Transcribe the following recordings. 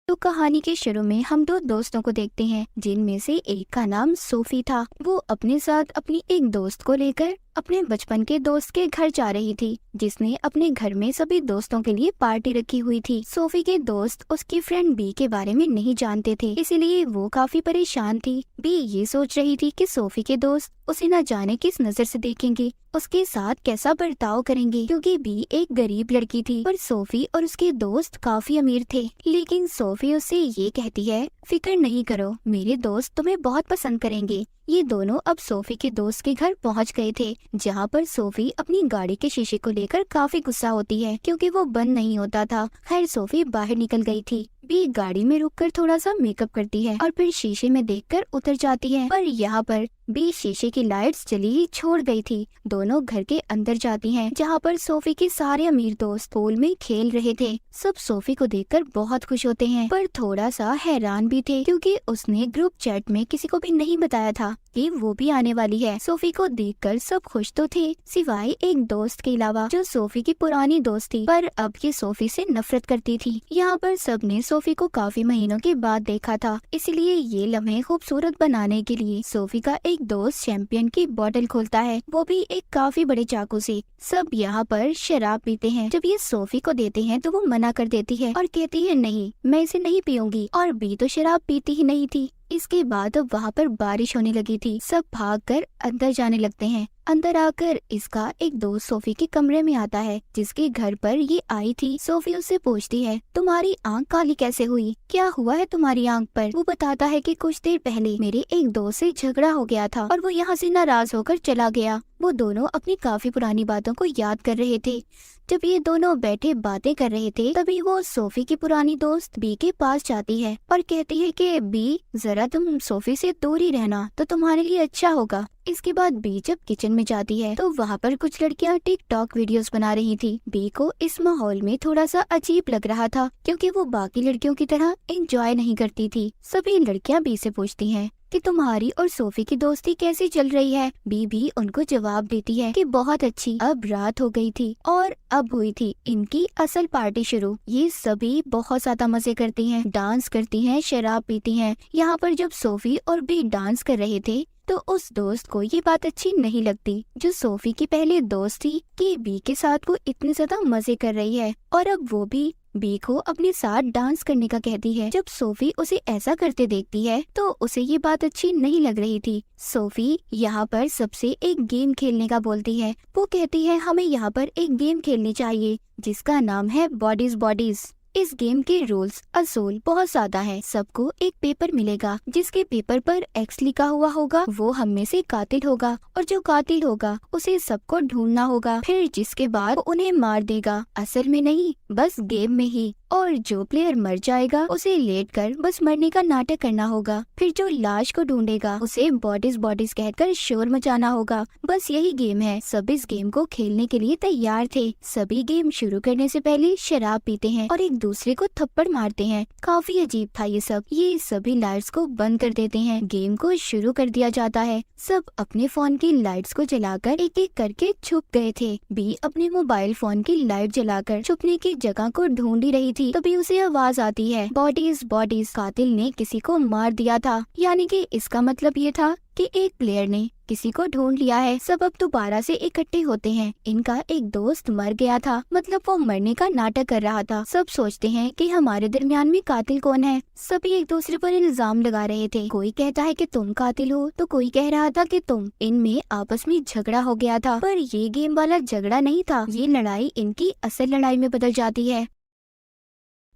तो कहानी के शुरू में हम दो दोस्तों को देखते हैं, जिनमें से एक का नाम सोफी था। वो अपने साथ अपनी एक दोस्त को लेकर अपने बचपन के दोस्त के घर जा रही थी, जिसने अपने घर में सभी दोस्तों के लिए पार्टी रखी हुई थी। सोफी के दोस्त उसकी फ्रेंड बी के बारे में नहीं जानते थे, इसीलिए वो काफी परेशान थी। बी ये सोच रही थी कि सोफी के दोस्त उसे न जाने किस नजर से देखेंगे, उसके साथ कैसा बर्ताव करेंगे, क्योंकि बी एक गरीब लड़की थी और सोफी और उसके दोस्त काफी अमीर थे। लेकिन सोफी उससे ये कहती है, फिक्र नहीं करो, मेरे दोस्त तुम्हें बहुत पसंद करेंगे। ये दोनों अब सोफी के दोस्त के घर पहुंच गए थे, जहां पर सोफी अपनी गाड़ी के शीशे को लेकर काफी गुस्सा होती है, क्योंकि वो बंद नहीं होता था। खैर सोफी बाहर निकल गई थी। बी गाड़ी में रुककर थोड़ा सा मेकअप करती है और फिर शीशे में देखकर उतर जाती है, पर यहाँ पर बी शीशे की लाइट्स जली ही छोड़ गई थी। दोनों घर के अंदर जाती हैं, जहाँ पर सोफी के सारे अमीर दोस्त पूल में खेल रहे थे। सब सोफी को देखकर बहुत खुश होते हैं, पर थोड़ा सा हैरान भी थे, क्योंकि उसने ग्रुप चैट में किसी को भी नहीं बताया था कि वो भी आने वाली है। सोफी को देखकर सब खुश तो थे, सिवाय एक दोस्त के अलावा, जो सोफी की पुरानी दोस्त थी, पर अब ये सोफी से नफरत करती थी। यहाँ पर सबने सोफी को काफी महीनों के बाद देखा था, इसलिए ये लम्हे खूबसूरत बनाने के लिए सोफी का एक दोस्त चैंपियन की बोतल खोलता है, वो भी एक काफी बड़े चाकू से। सब यहाँ पर शराब पीते हैं। जब ये सोफी को देते हैं तो वो मना कर देती है और कहती है, नहीं, मैं इसे नहीं पीऊंगी। और बी तो शराब पीती ही नहीं थी। इसके बाद अब वहाँ पर बारिश होने लगी थी। सब भागकर अंदर जाने लगते हैं। अंदर आकर इसका एक दोस्त सोफी के कमरे में आता है, जिसके घर पर ये आई थी। सोफी उससे पूछती है, तुम्हारी आंख काली कैसे हुई, क्या हुआ है तुम्हारी आंख पर? वो बताता है कि कुछ देर पहले मेरे एक दोस्त से झगड़ा हो गया था और वो यहाँ से नाराज होकर चला गया। वो दोनों अपनी काफी पुरानी बातों को याद कर रहे थे। जब ये दोनों बैठे बातें कर रहे थे, तभी वो सोफी की पुरानी दोस्त बी के पास जाती है और कहती है कि बी, जरा तुम सोफी से दूर ही रहना तो तुम्हारे लिए अच्छा होगा। इसके बाद बी जब किचन में जाती है तो वहाँ पर कुछ लड़कियाँ टिकटॉक वीडियोस बना रही थी। बी को इस माहौल में थोड़ा सा अजीब लग रहा था, क्योंकि वो बाकी लड़कियों की तरह एंजॉय नहीं करती थी। सभी लड़कियाँ बी से पूछती हैं कि तुम्हारी और सोफी की दोस्ती कैसी चल रही है। बी भी उनको जवाब देती है कि बहुत अच्छी। अब रात हो गई थी और अब हुई थी इनकी असल पार्टी शुरू। ये सभी बहुत ज्यादा मजे करती हैं, डांस करती हैं, शराब पीती हैं। यहाँ पर जब सोफी और बी डांस कर रहे थे तो उस दोस्त को ये बात अच्छी नहीं लगती, जो सोफी की पहले दोस्त थी, कि बी के साथ वो इतने ज्यादा मजे कर रही है और अब वो भी बी को अपने साथ डांस करने का कहती है। जब सोफी उसे ऐसा करते देखती है तो उसे ये बात अच्छी नहीं लग रही थी। सोफी यहाँ पर सबसे एक गेम खेलने का बोलती है। वो कहती है, हमें यहाँ पर एक गेम खेलनी चाहिए जिसका नाम है बॉडीज बॉडीज। इस गेम के रूल्स असूल बहुत ज्यादा है। सबको एक पेपर मिलेगा, जिसके पेपर पर एक्स लिखा हुआ होगा वो हम में से कातिल होगा, और जो कातिल होगा उसे सबको ढूंढना होगा, फिर जिसके बाद वो उन्हें मार देगा, असल में नहीं, बस गेम में ही। और जो प्लेयर मर जाएगा उसे लेटकर बस मरने का नाटक करना होगा। फिर जो लाश को ढूंढेगा उसे बॉडीज बॉडीज कहकर शोर मचाना होगा। बस यही गेम है। सब इस गेम को खेलने के लिए तैयार थे। सभी गेम शुरू करने से पहले शराब पीते हैं और एक दूसरे को थप्पड़ मारते हैं। काफी अजीब था ये सब। ये सभी लाइट्स को बंद कर देते हैं। गेम को शुरू कर दिया जाता है। सब अपने फोन की लाइट्स को जलाकर एक एक करके छुप गए थे। बी अपने मोबाइल फोन की लाइट जलाकर छुपने की जगह को ढूंढ ही रही थी, तभी उसे आवाज आती है, बॉडीज बॉडीज, कातिल ने किसी को मार दिया था। यानी कि इसका मतलब ये था कि एक प्लेयर ने किसी को ढूंढ लिया है। सब अब दोबारा से इकट्ठे होते हैं। इनका एक दोस्त मर गया था, मतलब वो मरने का नाटक कर रहा था। सब सोचते हैं कि हमारे दरमियान में कातिल कौन है। सभी एक दूसरे पर इल्जाम लगा रहे थे। कोई कहता है कि तुम कातिल हो, तो कोई कह रहा था कि तुम। इनमें आपस में झगड़ा हो गया था, पर ये गेम वाला झगड़ा नहीं था। ये लड़ाई इनकी असल लड़ाई में बदल जाती है।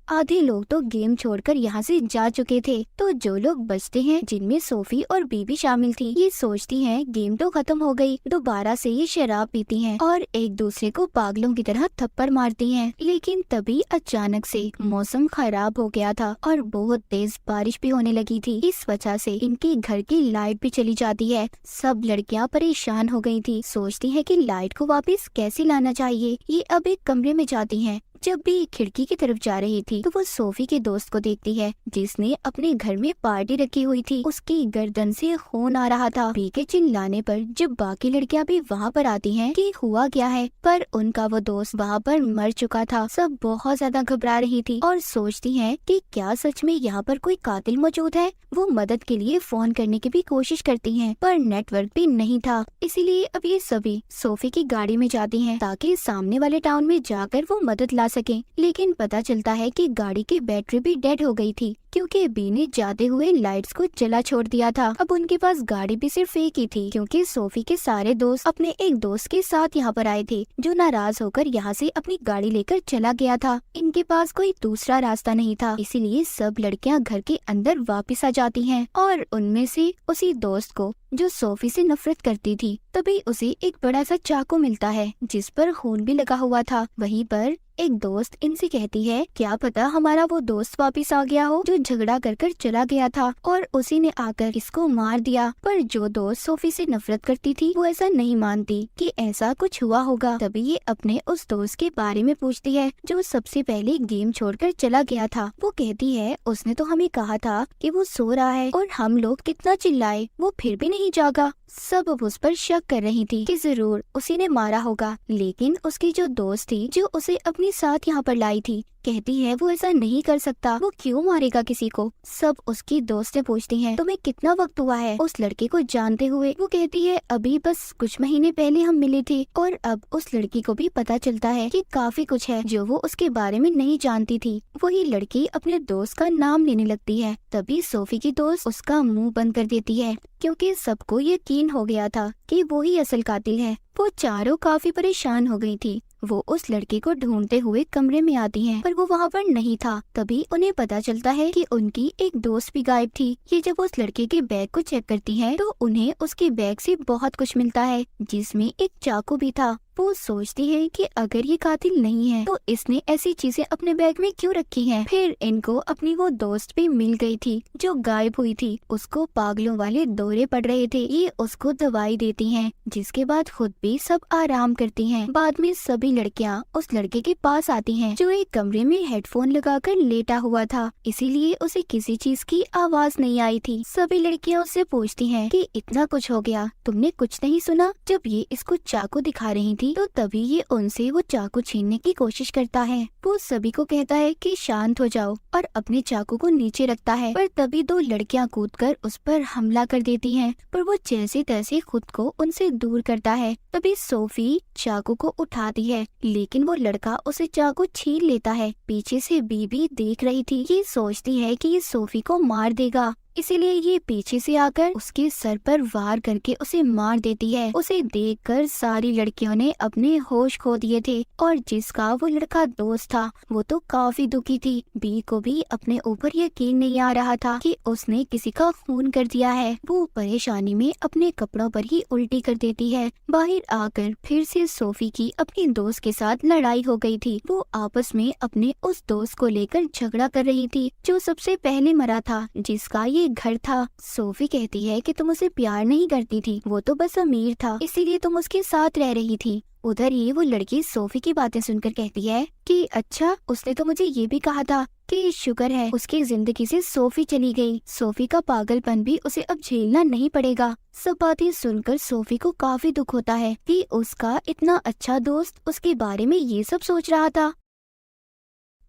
आधे लोग तो गेम छोड़कर यहाँ से जा चुके थे, तो जो लोग बचते हैं, जिनमें सोफी और बीबी शामिल थी, ये सोचती हैं गेम तो खत्म हो गई। दोबारा से ये शराब पीती हैं और एक दूसरे को पागलों की तरह थप्पड़ मारती हैं। लेकिन तभी अचानक से मौसम खराब हो गया था और बहुत तेज बारिश भी होने लगी थी। इस वजह से इनके घर की लाइट भी चली जाती है। सब लड़कियाँ परेशान हो गई थी, सोचती है कि लाइट को वापस कैसे लाना चाहिए। ये अब एक कमरे में जाती हैं, जब भी खिड़की की तरफ जा रही थी तो वो सोफी के दोस्त को देखती है जिसने अपने घर में पार्टी रखी हुई थी। उसकी गर्दन से खून आ रहा था। बी के चिल्लाने पर जब बाकी लड़कियां भी वहाँ पर आती हैं कि हुआ क्या है, पर उनका वो दोस्त वहाँ पर मर चुका था। सब बहुत ज्यादा घबरा रही थी और सोचती हैं कि क्या सच में यहाँ पर कोई कातिल मौजूद है। वो मदद के लिए फोन करने की भी कोशिश करती हैं, पर नेटवर्क भी नहीं था। इसीलिए अब ये सभी सोफी की गाड़ी में जाती हैं ताकि सामने वाले टाउन में जाकर वो मदद ला सकें। लेकिन पता चलता है कि गाड़ी की बैटरी भी डेड हो गई थी क्योंकि बी ने जाते हुए लाइट्स को जला छोड़ दिया था। अब उनके पास गाड़ी भी सिर्फ एक ही थी क्योंकि सोफी के सारे दोस्त अपने एक दोस्त के साथ यहाँ पर आए थे जो नाराज होकर यहाँ से अपनी गाड़ी लेकर चला गया था। इनके पास कोई दूसरा रास्ता नहीं था, इसीलिए सब लड़कियाँ घर के अंदर वापस आ जाती हैं और उनमें से उसी दोस्त को जो सोफी से नफरत करती थी तभी उसे एक बड़ा सा चाकू मिलता है जिस पर खून भी लगा हुआ था। वहीं पर एक दोस्त इनसे कहती है क्या पता हमारा वो दोस्त वापस आ गया हो जो झगड़ा कर चला गया था और उसी ने आकर इसको मार दिया। पर जो दोस्त सोफी से नफरत करती थी वो ऐसा नहीं मानती कि ऐसा कुछ हुआ होगा। तभी ये अपने उस दोस्त के बारे में पूछती है जो सबसे पहले गेम छोड़कर चला गया था। वो कहती है उसने तो हमें कहा था कि वो सो रहा है और हम लोग कितना चिल्लाए वो फिर भी नहीं जागा। सब अब उस पर शक कर रही थी कि जरूर उसी ने मारा होगा, लेकिन उसकी जो दोस्त थी जो उसे अपने साथ यहाँ पर लाई थी कहती है वो ऐसा नहीं कर सकता, वो क्यों मारेगा किसी को। सब उसकी दोस्त से पूछती हैं तुम्हें कितना वक्त हुआ है उस लड़के को जानते हुए। वो कहती है अभी बस कुछ महीने पहले हम मिले थे। और अब उस लड़की को भी पता चलता है कि काफी कुछ है जो वो उसके बारे में नहीं जानती थी। वही लड़की अपने दोस्त का नाम लेने लगती है। तभी सोफी की दोस्त उसका मुंह बंद कर देती है क्योंकि सबको यकीन हो गया था कि वो ही असल कातिल है। वो चारों काफी परेशान हो गई थी। वो उस लड़के को ढूंढते हुए कमरे में आती हैं, पर वो वहाँ पर नहीं था। तभी उन्हें पता चलता है कि उनकी एक दोस्त भी गायब थी। ये जब उस लड़के के बैग को चेक करती हैं, तो उन्हें उसके बैग से बहुत कुछ मिलता है जिसमें एक चाकू भी था। वो सोचती है कि अगर ये कातिल नहीं है तो इसने ऐसी चीजें अपने बैग में क्यों रखी हैं। फिर इनको अपनी वो दोस्त भी मिल गई थी जो गायब हुई थी। उसको पागलों वाले दौरे पड़ रहे थे। ये उसको दवाई देती हैं, जिसके बाद खुद भी सब आराम करती हैं। बाद में सभी लड़कियां उस लड़के के पास आती हैं जो एक कमरे में हेडफोन लगाकर लेटा हुआ था, इसीलिए उसे किसी चीज की आवाज नहीं आई थी। सभी लड़कियां उससे पूछती हैं कि इतना कुछ हो गया, तुमने कुछ नहीं सुना। जब ये इसको चाकू दिखा रही थी तो तभी ये उनसे वो चाकू छीनने की कोशिश करता है। वो सभी को कहता है कि शांत हो जाओ और अपने चाकू को नीचे रखता है। पर तभी दो लड़कियां कूदकर उस पर हमला कर देती हैं, पर वो जैसे तैसे खुद को उनसे दूर करता है। तभी सोफी चाकू को उठाती है, लेकिन वो लड़का उसे चाकू छीन लेता है। पीछे से बीबी देख रही थी। ये सोचती है कि ये सोफी को मार देगा, इसीलिए ये पीछे से आकर उसके सर पर वार करके उसे मार देती है। उसे देखकर सारी लड़कियों ने अपने होश खो दिए थे और जिसका वो लड़का दोस्त था वो तो काफी दुखी थी। बी को भी अपने ऊपर यकीन नहीं आ रहा था कि उसने किसी का खून कर दिया है। वो परेशानी में अपने कपड़ों पर ही उल्टी कर देती है। बाहर आकर फिर से सोफी की अपनी दोस्त के साथ लड़ाई हो गई थी। वो आपस में अपने उस दोस्त को लेकर झगड़ा कर रही थी जो सबसे पहले मरा था, जिसका ये घर था। सोफी कहती है कि तुम उसे प्यार नहीं करती थी, वो तो बस अमीर था इसीलिए तुम उसके साथ रह रही थी। उधर ही वो लड़की सोफी की बातें सुनकर कहती है कि अच्छा, उसने तो मुझे ये भी कहा था कि शुक्र है उसकी जिंदगी से सोफी चली गई। सोफी का पागलपन भी उसे अब झेलना नहीं पड़ेगा। सब बातें सुनकर सोफी को काफी दुख होता है कि उसका इतना अच्छा दोस्त उसके बारे में ये सब सोच रहा था।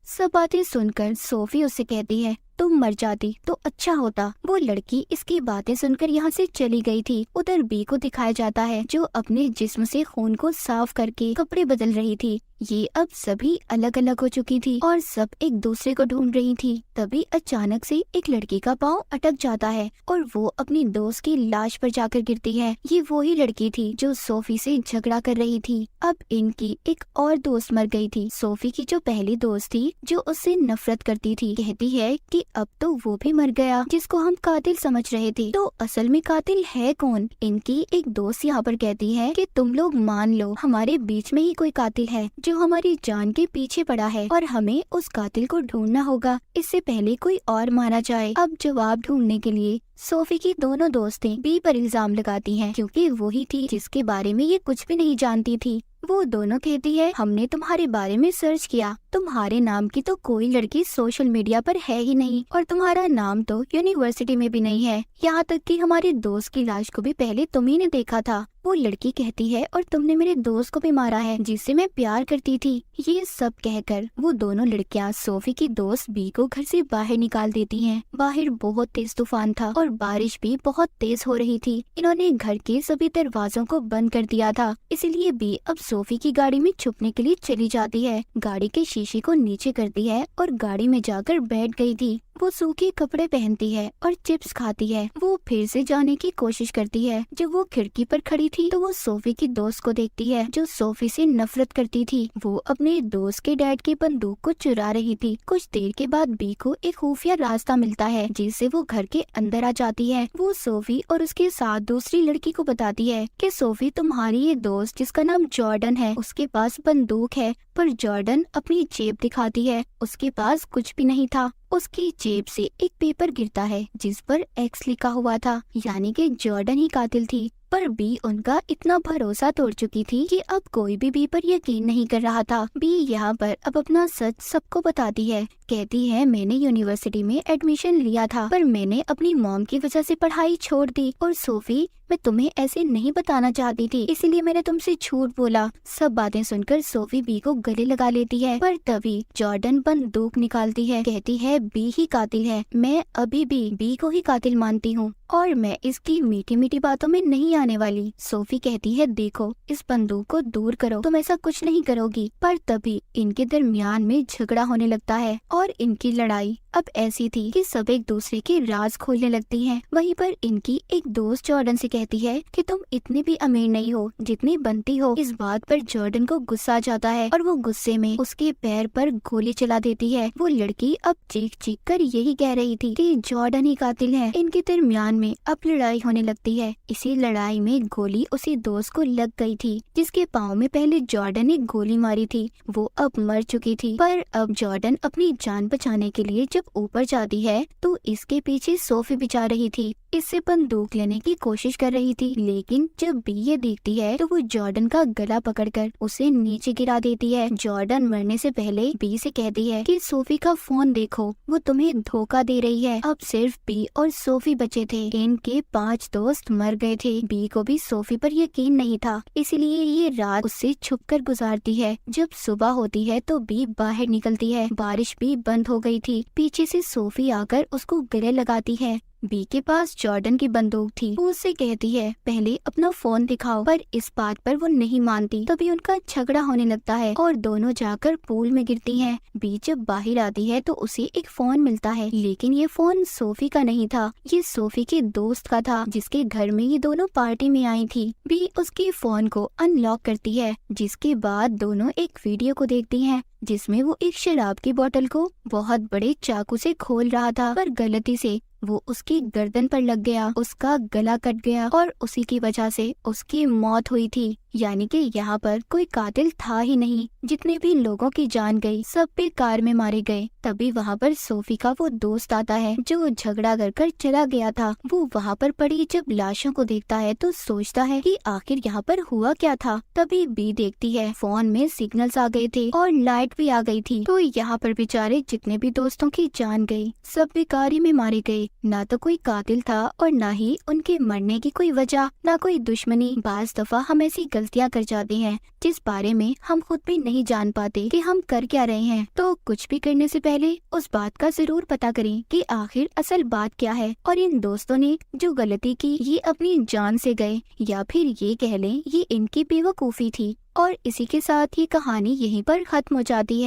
सब बातें सुनकर सोफी उससे कहती है तुम मर जाती तो अच्छा होता। वो लड़की इसकी बातें सुनकर यहाँ से चली गई थी। उधर बी को दिखाया जाता है जो अपने जिस्म से खून को साफ करके कपड़े बदल रही थी। ये अब सभी अलग अलग हो चुकी थी और सब एक दूसरे को ढूंढ रही थी। तभी अचानक से एक लड़की का पाँव अटक जाता है और वो अपनी दोस्त की लाश पर जाकर गिरती है। ये वही लड़की थी जो सोफी से झगड़ा कर रही थी। अब इनकी एक और दोस्त मर गई थी। सोफी की जो पहली दोस्त थी जो उससे नफरत करती थी कहती है कि अब तो वो भी मर गया जिसको हम कातिल समझ रहे थे। तो असल में कातिल है कौन? इनकी एक दोस्त यहाँ पर कहती है कि तुम लोग मान लो हमारे बीच में ही कोई कातिल है जो हमारी जान के पीछे पड़ा है और हमें उस कातिल को ढूंढना होगा इससे पहले कोई और मारा जाए। अब जवाब ढूंढने के लिए सोफी की दोनों दोस्तें बी पर इल्जाम लगाती हैं क्योंकि वही थी जिसके बारे में ये कुछ भी नहीं जानती थी। वो दोनों कहती है, हमने तुम्हारे बारे में सर्च किया, तुम्हारे नाम की तो कोई लड़की सोशल मीडिया पर है ही नहीं और तुम्हारा नाम तो यूनिवर्सिटी में भी नहीं है। यहाँ तक कि हमारे दोस्त की लाश को भी पहले तुम्ही ने देखा था। वो लड़की कहती है, और तुमने मेरे दोस्त को भी मारा है जिससे मैं प्यार करती थी। ये सब कहकर वो दोनों लड़कियां सोफी की दोस्त बी को घर से बाहर निकाल देती हैं। बाहर बहुत तेज तूफान था और बारिश भी बहुत तेज हो रही थी। इन्होंने घर के सभी दरवाजों को बंद कर दिया था, इसलिए बी अब सोफी की गाड़ी में छुपने के लिए चली जाती है। गाड़ी के शीशे को नीचे करती है और गाड़ी में जाकर बैठ गई थी। वो सूखे कपड़े पहनती है और चिप्स खाती है। वो फिर से जाने की कोशिश करती है। जब वो खिड़की पर खड़ी थी तो वो सोफी की दोस्त को देखती है जो सोफी से नफरत करती थी। वो अपने दोस्त के डैड की बंदूक को चुरा रही थी। कुछ देर के बाद बी को एक खुफिया रास्ता मिलता है जिससे वो घर के अंदर आ जाती है। वो सोफी और उसके साथ दूसरी लड़की को बताती है कि सोफी, तुम्हारी ये दोस्त जिसका नाम जॉर्डन है, उसके पास बंदूक है। पर जॉर्डन अपनी जेब दिखाती है, उसके पास कुछ भी नहीं था। उसकी जेब से एक पेपर गिरता है जिस पर एक्स लिखा हुआ था, यानी कि जॉर्डन ही कातिल थी। पर बी उनका इतना भरोसा तोड़ चुकी थी कि अब कोई भी बी पर यकीन नहीं कर रहा था। बी यहाँ पर अब अपना सच सबको बताती है। कहती है, मैंने यूनिवर्सिटी में एडमिशन लिया था पर मैंने अपनी मॉम की वजह से पढ़ाई छोड़ दी। और सोफी, मैं तुम्हें ऐसे नहीं बताना चाहती थी, इसीलिए मैंने तुमसे झूठ बोला। सब बातें सुनकर सोफी बी को गले लगा लेती है, पर तभी जॉर्डन बंदूक निकालती है। कहती है, बी ही कातिल है, मैं अभी भी बी को ही कातिल मानती हूँ और मैं इसकी मीठी मीठी बातों में नहीं आने वाली। सोफी कहती है, देखो इस बंदूक को दूर करो, तुम ऐसा कुछ नहीं करोगी। पर तभी इनके दरमियान में झगड़ा होने लगता है और इनकी लड़ाई अब ऐसी थी कि सब एक दूसरे के राज खोलने लगती हैं। वहीं पर इनकी एक दोस्त जॉर्डन से कहती है कि तुम इतने भी अमीर नहीं हो जितनी बनती हो। इस बात पर जॉर्डन को गुस्सा आ जाता है और वो गुस्से में उसके पैर पर गोली चला देती है। वो लड़की अब चीख चीख कर यही कह रही थी कि जॉर्डन ही कातिल है। इनके दरमियान में अब लड़ाई होने लगती है। इसी लड़ाई में गोली उसी दोस्त को लग गई थी जिसके पाँव में पहले जॉर्डन ने गोली मारी थी। वो अब मर चुकी थी, पर अब जॉर्डन अपनी जान बचाने के लिए जब ऊपर जाती है तो इसके पीछे सोफी भी जा रही थी। इससे बंदूक लेने की कोशिश कर रही थी, लेकिन जब बी ये देखती है तो वो जॉर्डन का गला पकड़कर उसे नीचे गिरा देती है। जॉर्डन मरने से पहले बी से कहती है कि सोफी का फोन देखो, वो तुम्हें धोखा दे रही है। अब सिर्फ बी और सोफी बचे थे। इनके 5 दोस्त मर गए थे। बी को भी सोफी पर यकीन नहीं था, इसलिए ये रात उससे छुपकर गुजारती है। जब सुबह होती है तो बी बाहर निकलती है। बारिश भी बंद हो गई थी। पीछे से सोफी आकर उसको गले लगाती है। बी के पास जॉर्डन की बंदूक थी। वो उससे कहती है, पहले अपना फोन दिखाओ, पर इस बात पर वो नहीं मानती। तभी उनका झगड़ा होने लगता है और दोनों जाकर पूल में गिरती हैं। बी जब बाहर आती है तो उसे एक फोन मिलता है, लेकिन ये फोन सोफी का नहीं था, ये सोफी के दोस्त का था जिसके घर में ये दोनों पार्टी में आई थी। बी उसके फोन को अनलॉक करती है, जिसके बाद दोनों एक वीडियो को देखती हैं जिसमें वो एक शराब की बोतल को बहुत बड़े चाकू से खोल रहा था, पर गलती से वो उसकी गर्दन पर लग गया। उसका गला कट गया और उसी की वजह से उसकी मौत हुई थी। यानी कि यहाँ पर कोई कातिल था ही नहीं। जितने भी लोगों की जान गई सब बेकार में मारे गए। तभी वहाँ पर सोफी का वो दोस्त आता है जो झगड़ा कर चला गया था। वो वहाँ पर पड़ी जब लाशों को देखता है तो सोचता है कि आखिर यहाँ पर हुआ क्या था। तभी बी देखती है फोन में सिग्नल्स आ गए थे और लाइट भी आ गई थी। तो यहाँ पर बेचारे जितने भी दोस्तों की जान गई सब बेकारी में मारे गए। ना तो कोई कातिल था और ना ही उनके मरने की कोई वजह, ना कोई दुश्मनी। बाज दफा हम ऐसी गलतियाँ कर जाते हैं जिस बारे में हम खुद भी नहीं जान पाते कि हम कर क्या रहे हैं। तो कुछ भी करने से पहले उस बात का जरूर पता करें कि आखिर असल बात क्या है। और इन दोस्तों ने जो गलती की ये अपनी जान से गए, या फिर ये कह लें ये इनकी बेवकूफी थी। और इसी के साथ ये कहानी यहीं पर खत्म हो जाती है।